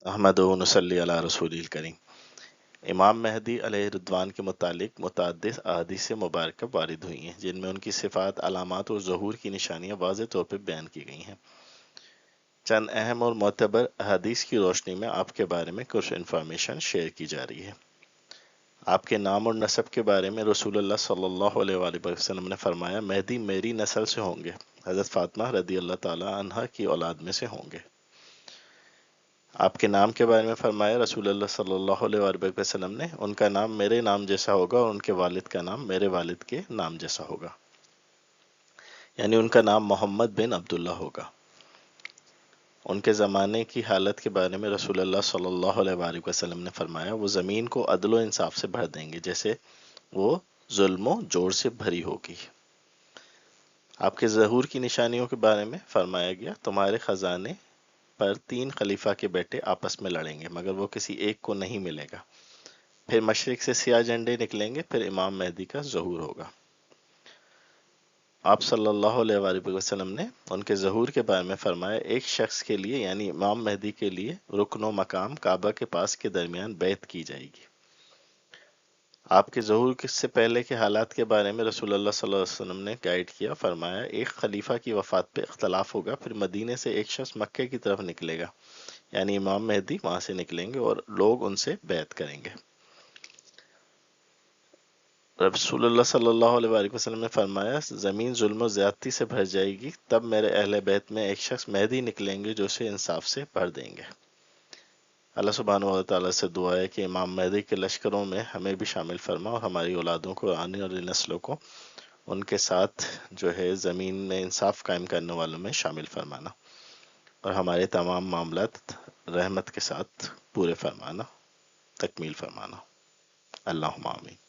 احمد و نصلی علی رسول الکریم۔ امام مہدی علیہ رضوان کے متعلق متعدد احادیث مبارکہ وارد ہوئی ہیں جن میں ان کی صفات، علامات اور ظہور کی نشانیاں واضح طور پر بیان کی گئی ہیں۔ چند اہم اور معتبر احادیث کی روشنی میں آپ کے بارے میں کچھ انفارمیشن شیئر کی جا رہی ہے۔ آپ کے نام اور نسب کے بارے میں رسول اللہ صلی اللہ علیہ وآلہ وسلم نے فرمایا، مہدی میری نسل سے ہوں گے، حضرت فاطمہ رضی اللہ تعالی عنہا کی اولاد میں سے ہوں گے۔ آپ کے نام کے بارے میں فرمایا رسول اللہ صلی اللہ علیہ وآلہ وسلم نے، ان کا نام میرے نام جیسا ہوگا اور ان کے والد کا نام میرے والد کے نام جیسا ہوگا، یعنی ان کا نام محمد بن عبداللہ ہوگا۔ ان کے زمانے کی حالت کے بارے میں رسول اللہ صلی اللہ علیہ وآلہ وسلم نے فرمایا، وہ زمین کو عدل و انصاف سے بھر دیں گے جیسے وہ ظلم و جور سے بھری ہوگی۔ آپ کے ظہور کی نشانیوں کے بارے میں فرمایا گیا، تمہارے خزانے پر 3 خلیفہ کے بیٹے آپس میں لڑیں گے مگر وہ کسی ایک کو نہیں ملے گا، پھر مشرق سے سیاہ جھنڈے نکلیں گے، پھر امام مہدی کا ظہور ہوگا۔ آپ صلی اللہ علیہ وآلہ وسلم نے ان کے ظہور کے بارے میں فرمایا، ایک شخص کے لیے یعنی امام مہدی کے لیے رکن و مقام کعبہ کے پاس کے درمیان بیعت کی جائے گی۔ آپ کے ظہور سے پہلے کے حالات کے بارے میں رسول اللہ صلی اللہ علیہ وسلم نے گائیڈ کیا، فرمایا ایک خلیفہ کی وفات پہ اختلاف ہوگا، پھر مدینے سے ایک شخص مکے کی طرف نکلے گا، یعنی امام مہدی وہاں سے نکلیں گے اور لوگ ان سے بیعت کریں گے۔ رسول اللہ صلی اللہ علیہ وآلہ وسلم نے فرمایا، زمین ظلم و زیادتی سے بھر جائے گی، تب میرے اہل بیت میں ایک شخص مہدی نکلیں گے جو اسے انصاف سے بھر دیں گے۔ اللہ سبحانہ و تعالیٰ سے دعا ہے کہ امام مہدی کے لشکروں میں ہمیں بھی شامل فرما اور ہماری اولادوں کو، آنے والی نسلوں کو ان کے ساتھ جو ہے زمین میں انصاف قائم کرنے والوں میں شامل فرمانا، اور ہمارے تمام معاملات رحمت کے ساتھ پورے فرمانا، تکمیل فرمانا۔ اللہم آمین۔